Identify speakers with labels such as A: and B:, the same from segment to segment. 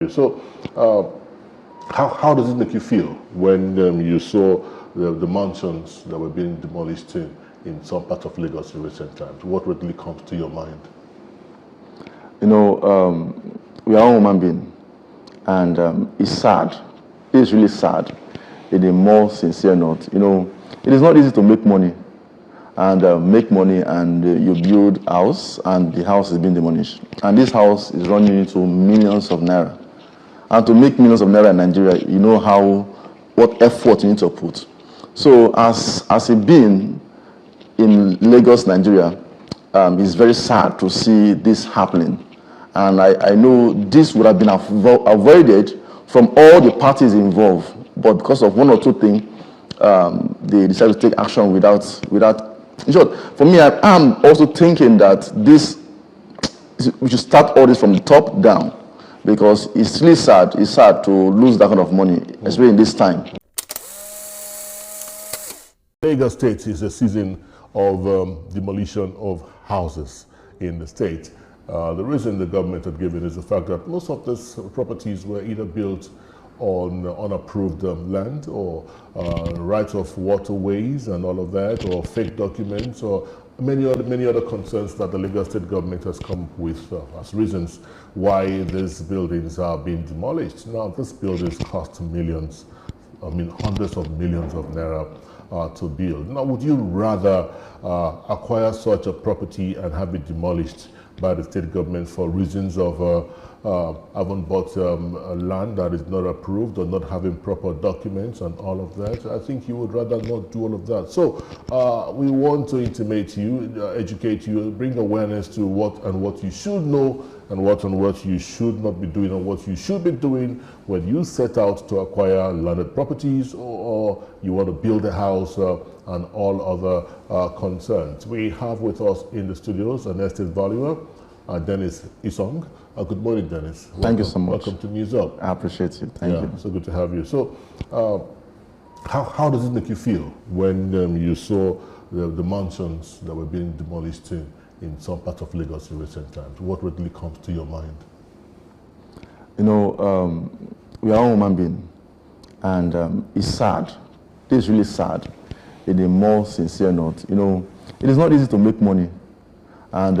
A: So, how does it make you feel when you saw the mansions that were being demolished in some parts of Lagos in recent times? What really comes to your mind?
B: You know, we are all human beings, and it's sad. It's really sad. In a more sincere note, you know, it is not easy to make money, and you build house, and the house is being demolished, and this house is running into millions of naira. And to make millions of naira in Nigeria, you know what effort you need to put. So as a being in Lagos, Nigeria, it's very sad to see this happening. And I know this would have been avoided from all the parties involved, but because of one or two things, they decided to take action without. In short, for me, I am also thinking that we should start all this from the top down, because it's really sad. It's sad to lose that kind of money, especially in this time.
A: Lagos State is a season of demolition of houses in the state. The reason the government had given is the fact that most of these properties were either built on unapproved land, or right of waterways and all of that, or fake documents, or many other concerns that the Lagos State government has come with as reasons why these buildings are being demolished. Now, these buildings cost millions, hundreds of millions of naira to build. Now, would you rather acquire such a property and have it demolished by the state government for reasons of having bought land that is not approved, or not having proper documents and all of that? I think you would rather not do all of that. So we want to intimate you, educate you, bring awareness to what you should know, and what you should not be doing, and what you should be doing when you set out to acquire landed properties, or you want to build a house and all other concerns. We have with us in the studios an estate valuer, Dennis Isong. Good morning, Dennis. Welcome.
B: Thank you so much.
A: Welcome to News Up.
B: I appreciate it. Thank you.
A: So good to have you. So, how does it make you feel when you saw the mansions that were being demolished in some parts of Lagos in recent times? What really comes to your mind?
B: You know, we are all human beings, and it's sad. It's really sad. In a more sincere note, you know, it is not easy to make money, and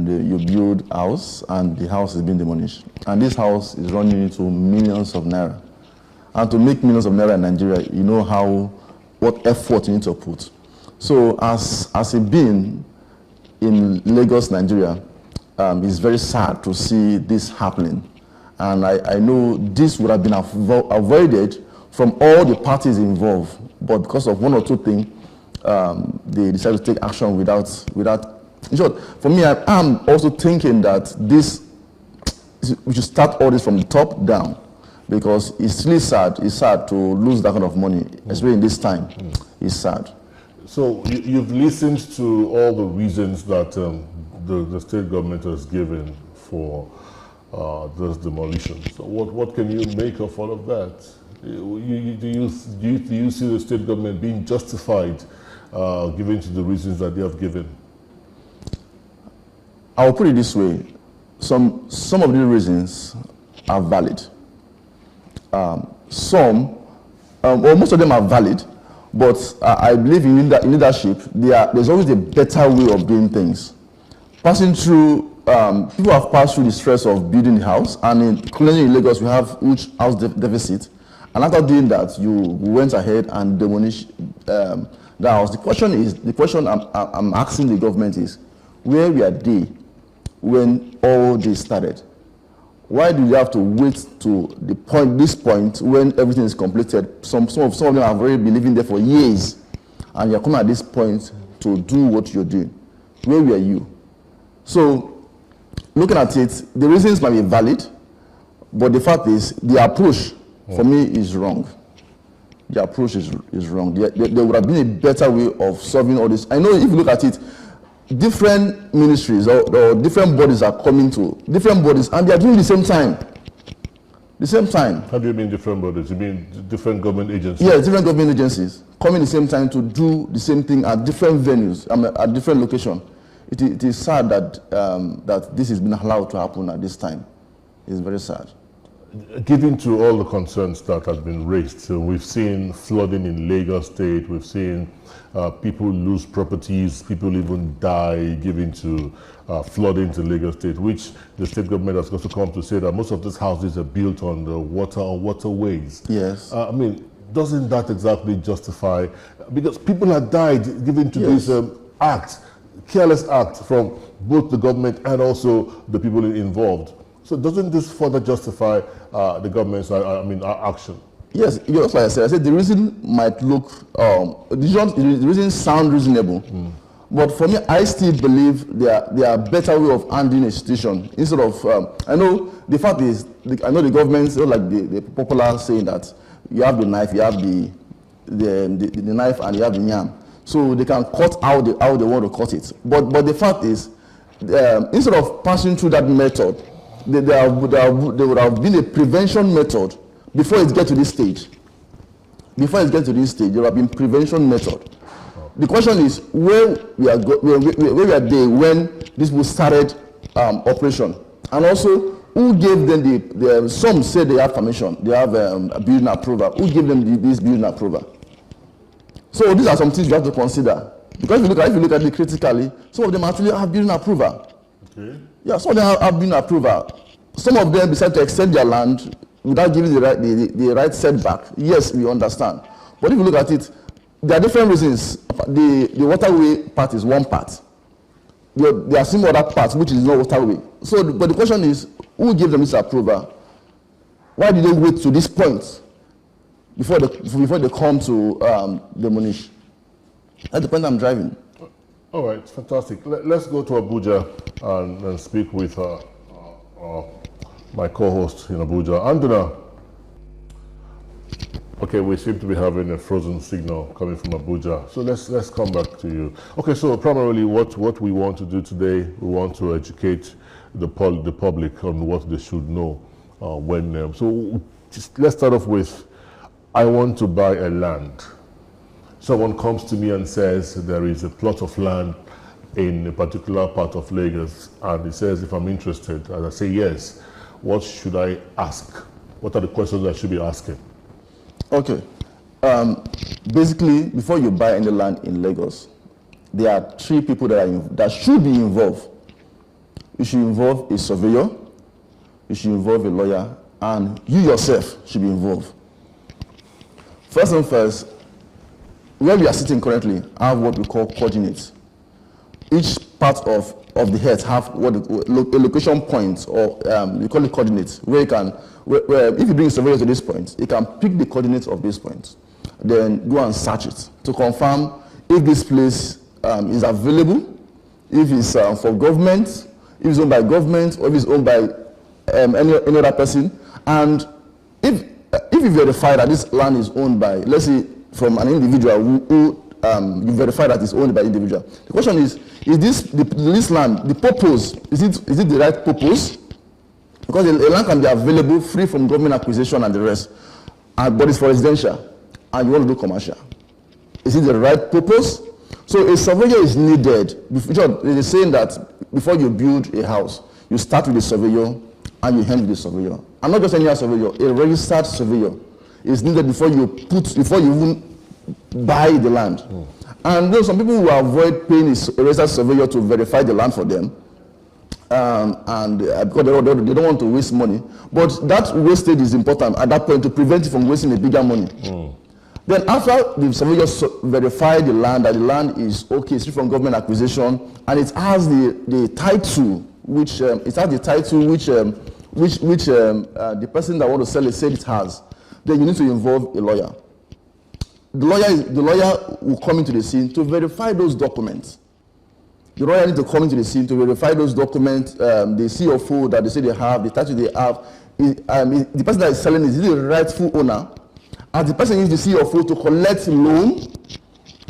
B: you build house, and the house is being demolished, and this house is running into millions of naira. And to make millions of naira in Nigeria, you know what effort you need to put. So as a being in Lagos, Nigeria, it's very sad to see this happening, and I know this would have been avoided from all the parties involved, but because of one or two things, they decided to take action without. In short, for me, I am also thinking that we should start all this from the top down, because it's really sad. It's sad to lose that kind of money, especially in this time. It's sad.
A: So you've listened to all the reasons that the state government has given for this demolition. So what can you make of all of that? Do you see the state government being justified given to the reasons that they have given?
B: I'll put it this way: some of the reasons are valid. Most of them are valid, but I believe in leadership. There's always a better way of doing things. Passing through, people have passed through the stress of building a house, and currently in Lagos we have huge house deficit. And after doing that, you went ahead and demolished the house. The question I'm asking the government is, where were they when all this started? Why do you have to wait to this point when everything is completed? Some of them have already been living there for years, and you're coming at this point to do what you're doing. Where were you? So, looking at it, the reasons might be valid, but the fact is, the approach for me is wrong. The approach is wrong. There would have been a better way of solving all this. I know if you look at it, different ministries or different bodies are coming to different bodies, and they are doing the same time. The same time.
A: How do you mean different bodies? You mean different government agencies?
B: Yes, different government agencies coming the same time to do the same thing at different venues, at different locations. It is sad that this has been allowed to happen at this time. It's very sad.
A: given to all the concerns that have been raised, so we've seen flooding in Lagos State, we've seen people lose properties, people even die given to flooding in Lagos State, which the state government has also come to say that most of these houses are built on the water or waterways.
B: Yes.
A: I mean, doesn't that exactly justify, because people have died given to
B: Yes.
A: this act, careless act from both the government and also the people involved. So doesn't this further justify the government's action?
B: Yes, just like I said the reason might look, the reason sound reasonable. But for me, I still believe there are better way of handling a situation instead of, I know the fact is, I know the government, like the popular saying that you have the knife, you have the knife and you have the yam. So they can cut how they want to cut it. But the fact is, instead of passing through that method, there would have been a prevention method before it gets to this stage. Before it gets to this stage, there would have been prevention method. The question is where we are there when this was started operation, and also who gave them some say they have permission, they have a building approval. Who gave them this building approval? So these are some things you have to consider, because if you look at it critically, some of them actually have building approval.
A: Okay.
B: Yeah, some of them have building approval. Some of them decide to extend their land without giving the right setback. Yes, we understand. But if you look at it, there are different reasons. The waterway part is one part. There are some other parts which is not waterway. So, but the question is, who gave them this approval? Why did they wait to this point before they come to demolish? That's the point I'm driving.
A: All right, fantastic. Let's go to Abuja and speak with my co-host in Abuja, Anduna. Okay, we seem to be having a frozen signal coming from Abuja. So let's come back to you. Okay, so primarily what we want to do today, we want to educate the public on what they should know so just let's start off with, I want to buy a land. Someone comes to me and says there is a plot of land in a particular part of Lagos, and he says if I'm interested, and I say yes, what should I ask? What are the questions I should be asking?
B: Okay. Basically, before you buy any land in Lagos, there are three people that should be involved. You should involve a surveyor, you should involve a lawyer, and you yourself should be involved. First and first, where we are sitting currently have what we call coordinates. Each part of the head have what a location point, or we call it coordinates, where you can, where if you bring a surveyor to this point, you can pick the coordinates of this point, then go and search it to confirm if this place is available, if it's for government, if it's owned by government, or if it's owned by any other person, and if you verify that this land is owned by, let's say, from an individual who you verify that it's owned by individual. The question is this land, the purpose, is it the right purpose? Because a land can be available free from government acquisition and the rest, but it's for residential, and you want to do commercial. Is it the right purpose? So a surveyor is needed. They're saying that before you build a house, you start with a surveyor and you end with a surveyor. And not just any surveyor, a registered surveyor is needed before you even buy the land. And there are some people who avoid paying a registered surveyor to verify the land for them, because they don't want to waste money. But that wastage is important at that point to prevent you from wasting a bigger money. Then after the surveyor verify the land, that the land is okay, it's free from government acquisition, and it has the title, which the person that want to sell it said it has, then you need to involve a lawyer. The lawyer will come into the scene to verify those documents. The lawyer needs to come into the scene to verify those documents, the CFO that they say they have, the title they have. The person that is selling is the rightful owner, and the person uses the CFO to collect loan,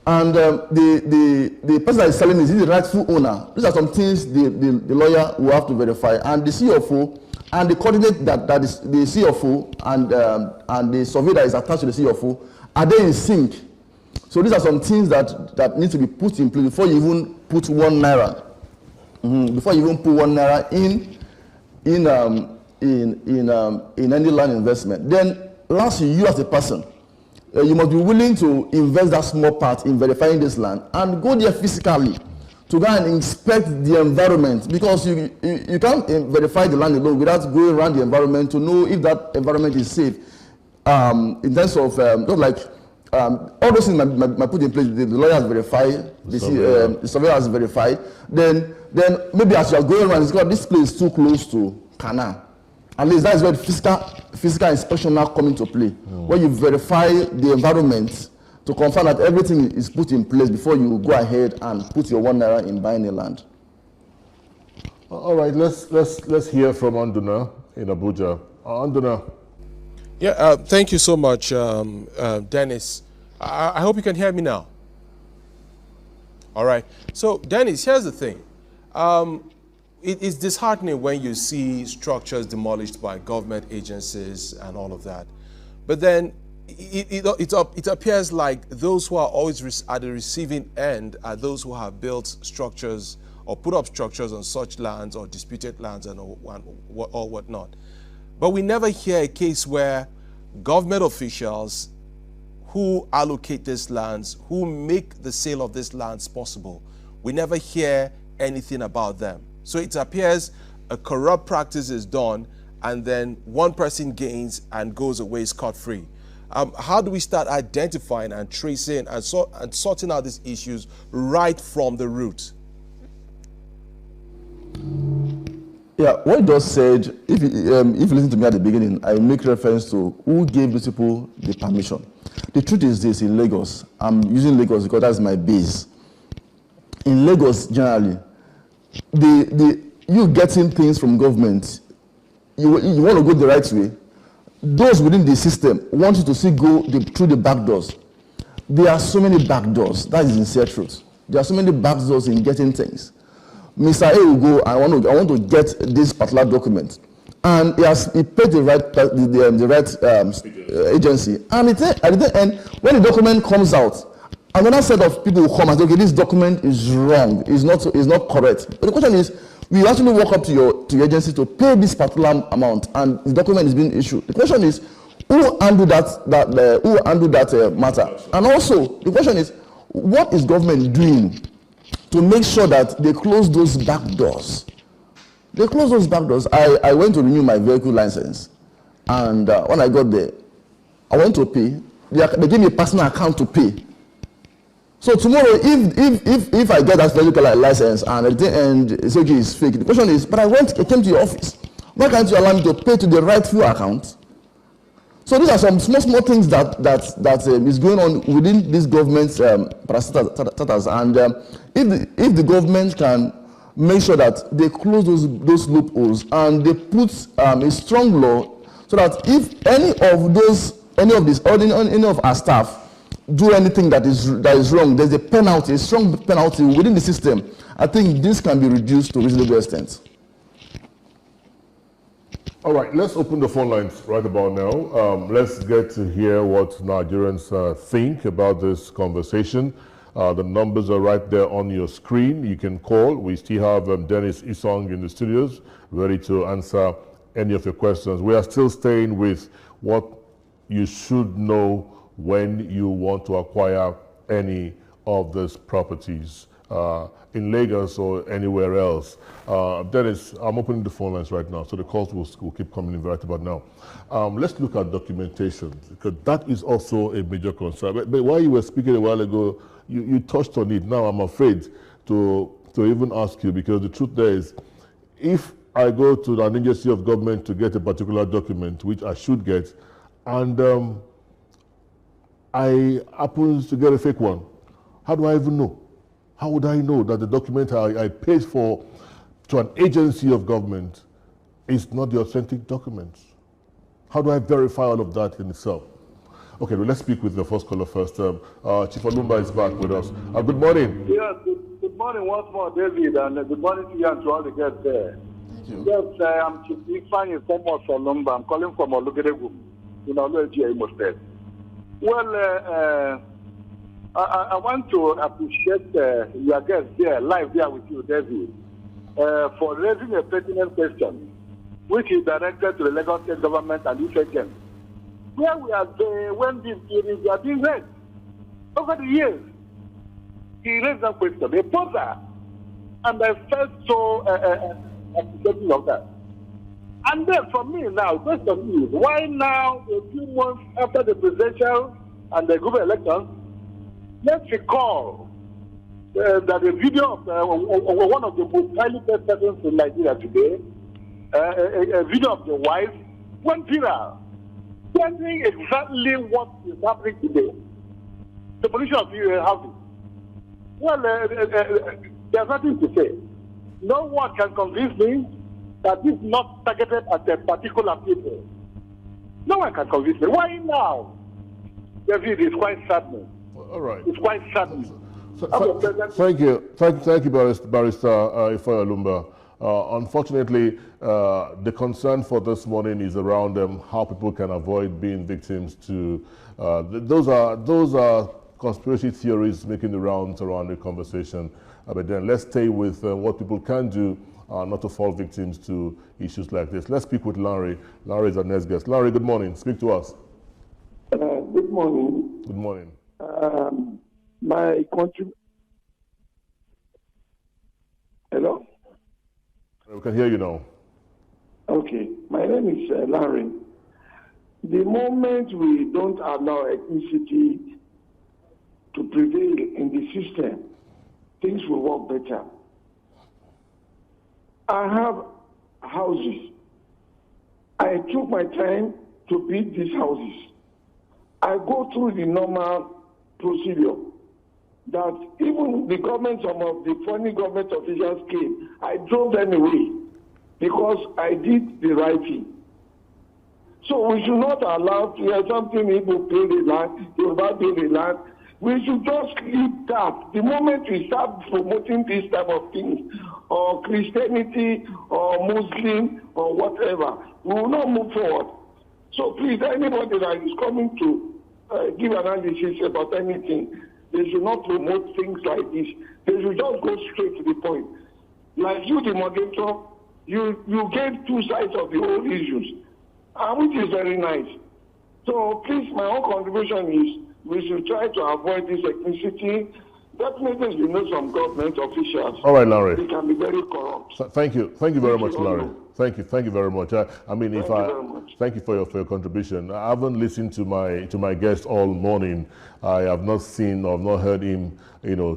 B: and the person that is selling is the rightful owner. These are some things the lawyer will have to verify, and the CFO and the coordinate that is the CFO and the survey that is attached to the CFO, are they in sync? So these are some things that need to be put in place before you even put 1 naira. Before you even put 1 naira in any land investment, then lastly, you as a person, you must be willing to invest that small part in verifying this land and go there physically to go and inspect the environment, because you can't verify the land alone without going around the environment to know if that environment is safe. In terms of not like all those things might put in place. The lawyer has verified, the surveyor has verified. Then maybe as you are going around, it's got this place too close to canal. At least that is where physical inspection now come into play, where you verify the environment to confirm that everything is put in place before you go ahead and put your #1 in buying a land.
A: All right, let's hear from Anduna in Abuja. Anduna.
C: Yeah, thank you so much, Dennis. I hope you can hear me now. All right. So, Dennis, here's the thing. It is disheartening when you see structures demolished by government agencies and all of that. But then it appears like those who are always at the receiving end are those who have built structures or put up structures on such lands or disputed lands and or whatnot. But we never hear a case where government officials who allocate these lands, who make the sale of these lands possible, we never hear anything about them. So it appears a corrupt practice is done and then one person gains and goes away scot-free. How do we start identifying and tracing and sorting out these issues right from the root?
B: Yeah, what Doss said, if you listen to me at the beginning, I make reference to who gave these people the permission. The truth is this: in Lagos, I'm using Lagos because that's my base. In Lagos, generally, you getting things from government, you want to go the right way. Those within the system want you to see go through the back doors. There are so many back doors. That is sincere truth. There are so many back doors in getting things. Mr. A will go, I want to get this particular document, and he paid the right agency. And at the end, when the document comes out, another set of people will come and say, okay, this document is wrong, is not correct. But the question is, we actually walk up to your agency to pay this particular amount, and the document is being issued. The question is, who handle that matter? And also, the question is, what is government doing to make sure that they close those back doors? They close those back doors. I went to renew my vehicle license, and when I got there, I went to pay. They gave me a personal account to pay. So tomorrow, if I get that vehicle license and at the end it's okay, it's fake, the question is, but I came to your office. Why can't you allow me to pay to the rightful account? So these are some small things that is going on within this government's status. And if the government can make sure that they close those loopholes and they put a strong law so that if any of our staff do anything that is wrong, there's a penalty, a strong penalty within the system. I think this can be reduced to reasonable extent.
A: All right, let's open the phone lines right about now. Let's get to hear what Nigerians think about this conversation. The numbers are right there on your screen. You can call. We still have Dennis Isong in the studios, ready to answer any of your questions. We are still staying with what you should know when you want to acquire any of these properties in Lagos or anywhere else. Dennis, I'm opening the phone lines right now, so the calls will keep coming in right about now. Let's look at documentation, because that is also a major concern. But while you were speaking a while ago, you touched on it. Now I'm afraid to even ask you, because the truth there is, if I go to an agency of government to get a particular document, which I should get, and I happen to get a fake one, how do I even know? How would I know that the document I paid for to an agency of government is not the authentic document? How do I verify all of that in itself? Okay, well, let's speak with the first caller first. Chief Olumba is back with us. Good morning.
D: Yes, good morning once more, David, and good morning to you and to all the guests there.
B: Thank you.
D: Yes, I'm Chief Isong from Olumba. I'm calling from Olugedegu in Oloji, Imo State. Well, I want to appreciate your guest there, live there with you, David, for raising a pertinent question. which is directed to the Lagos State government and its agents. Where we are there when these hearings are being read. Over the years, he raised that question. They posed that. And I felt so appreciative of that. And then for me now, the question is, why now, a few months after the presidential and the government elections, let's recall that the video of one of the most highly paid persons in Nigeria today, a video of the wife, went viral, telling exactly what is happening today. The pollution of housing. Well, there's nothing to say. No one can convince me that this is not targeted at a particular people. No one can convince me. Why now? David, it's quite saddening.
A: All right.
D: It's quite saddening.
A: Thank you, Barrister Ifoya Lumba. Unfortunately, the concern for this morning is around how people can avoid being victims to. Those are conspiracy theories making the rounds around the conversation. But then let's stay with what people can do not to fall victims to issues like this. Let's speak with Larry. Larry is our next guest. Larry, good morning. Speak to us.
E: Good morning.
A: Good morning.
E: My country. Hello?
A: We can hear you now.
E: Okay. My name is Larry. The moment we don't allow ethnicity to prevail in the system, things will work better. I have houses. I took my time to build these houses. I go through the normal procedure that even the government, some of the foreign government officials came, I drove them away because I did the right thing. So we should not allow to hear something people pay the land, Yoruba pay the land. We should just leave that. The moment we start promoting this type of things, or Christianity, or Muslim, or whatever, we will not move forward. So please, anybody that is coming to give analysis about anything, they should not promote things like this. They should just go straight to the point. Like you, the moderator, you gave two sides of the whole issues, which is very nice. So please, my own contribution is we should try to avoid this ethnicity. Definitely, you know, some government officials.
A: All right, Larry.
E: They can be very corrupt.
A: So, thank you very much, Larry. Thank you very much. I mean, thank you for your contribution. I haven't listened to my guest all morning. I have not seen or not heard him,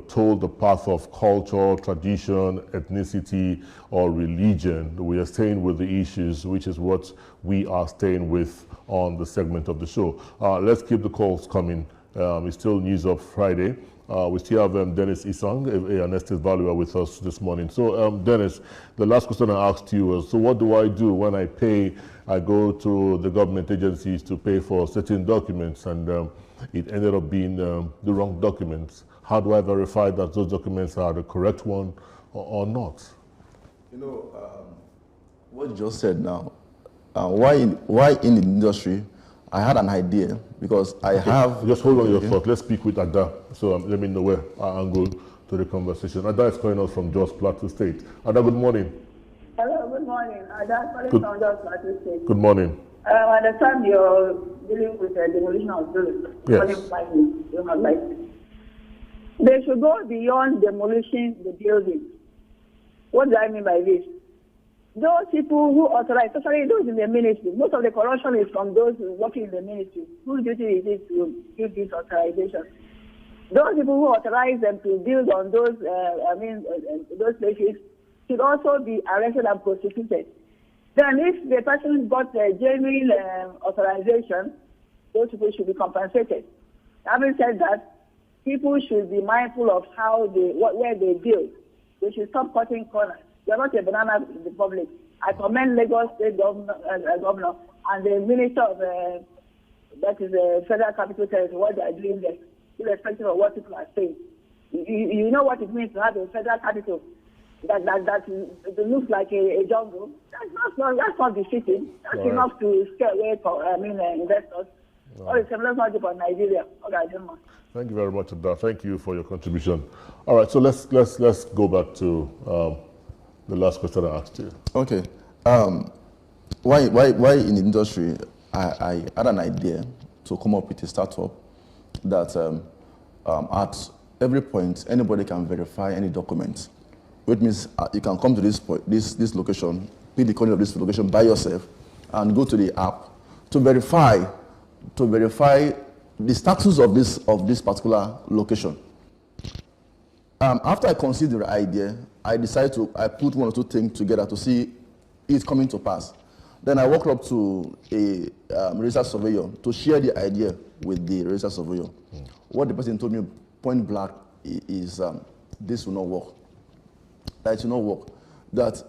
A: told the path of culture, tradition, ethnicity, or religion. We are staying with the issues, which is what we are staying with on the segment of the show. Let's keep the calls coming. It's still News of Friday. We still have Dennis Isong, an estate valuer, with us this morning. So, Dennis, the last question I asked you was, so what do I do when I go to the government agencies to pay for certain documents, and it ended up being the wrong documents? How do I verify that those documents are the correct one or not?
B: What you just said now, why in the industry, I had an idea because I have...
A: Just hold on your thought. Let's speak with Ada. So let me know where I angle to the conversation. Ada is calling us from Jos Plateau State. Ada, good morning.
F: Hello, good morning. Ada calling from Jos Plateau State.
A: Good morning.
F: I understand you're dealing with the demolition of buildings.
A: Yes.
F: They should go beyond demolishing the building. What do I mean by this? Those people who authorize, especially those in the ministry, most of the corruption is from those working in the ministry. Whose duty is it to give this authorization? Those people who authorize them to build on those, those places should also be arrested and prosecuted. Then if the person got a genuine authorization, those people should be compensated. Having said that, people should be mindful of where they build. They should stop cutting corners. They are not a banana in the public. I commend Lagos State governor and the Minister of that is the Federal Capital Territory, what they are doing there, irrespective of what people are saying. You know what it means to have a federal capital that looks like a jungle. That's not defeating. That's right. Enough to scare away investors. Or it's let's not do for Nigeria. Okay,
A: thank you very much, Ada. Thank you for your contribution. All right, so let's go back to the last question I asked you.
B: Okay. why in the industry, I had an idea to come up with a startup that at every point, anybody can verify any document, which means you can come to this location, pick the coordinate of this location by yourself, and go to the app to verify the status of this particular location. After I considered the idea, I decided I put one or two things together to see it coming to pass. Then I walked up to a registered surveyor to share the idea with the registered surveyor. What the person told me point blank is this will not work. That it will not work. That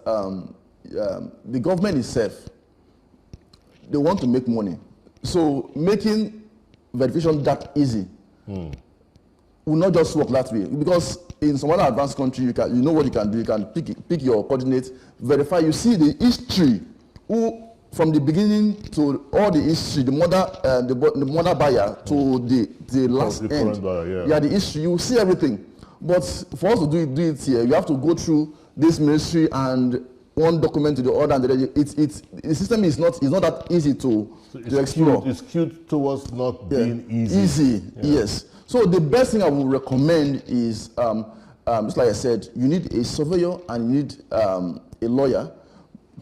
B: the government itself, they want to make money. So making verification that easy will not just work that way. Because in some other advanced country, you know what you can do. You can pick your coordinates, verify. You see the history, from the beginning to all the history, the mother buyer to the last end. Buyer, yeah, the history. You see everything. But for us to do it here, you have to go through this ministry and one document to the other, and the system is not that easy to explore.
A: It's skewed towards not being easy.
B: Easy, yes. So the best thing I would recommend is, just like I said, you need a surveyor and you need a lawyer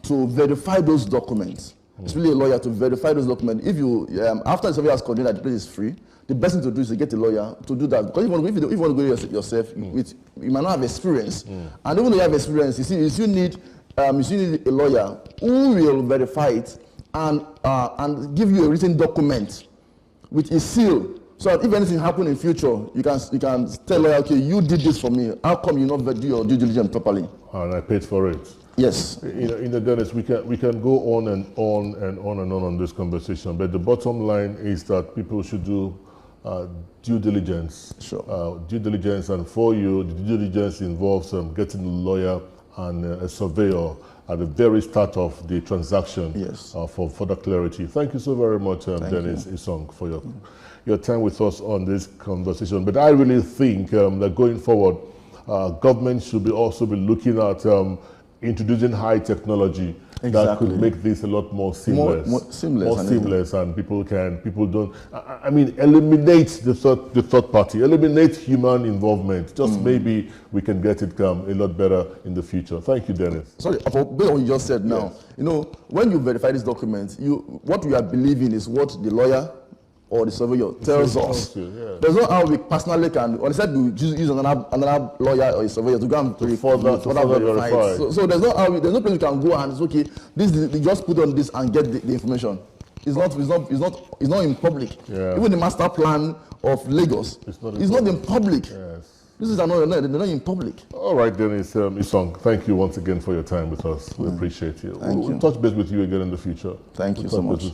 B: to verify those documents. It's really a lawyer to verify those documents. If you, after the surveyor has concluded that the place is free, the best thing to do is to get a lawyer to do that. Because if you want to go yourself, you might not have experience. And even though you have experience, you need a lawyer who will verify it and give you a written document which is sealed. So that if anything happens in future, you can tell lawyer, okay, you did this for me. How come you not do your due diligence properly?
A: And I paid for it.
B: Yes.
A: In the Dennis, we can go on and on this conversation, but the bottom line is that people should do due diligence.
B: Sure.
A: Due diligence, and for you, the due diligence involves getting a lawyer and a surveyor at the very start of the transaction.
B: Yes.
A: For further clarity. Thank you so very much, Dennis Isong, for your time with us on this conversation. But I really think that going forward, government should also be looking at introducing high technology that could make this a lot more seamless. More seamless, and people don't, eliminate the third party, eliminate human involvement. Just maybe we can get it a lot better in the future. Thank you, Dennis.
B: Sorry, for what you just said now, when you verify this document, what we are believing is what the lawyer or the surveyor tells us. There's no how we personally can, or instead we use another lawyer or a surveyor to go and further verify. So there's no place we can go and it's okay. We just put on this and get the information. It's not in public. Yeah. Even the master plan of Lagos, it's not in public. Yes. This is they're not in public.
A: All right, Dennis Isong, thank you once again for your time with us. We appreciate you. We'll touch base with you again in the future.
B: Thank you so much.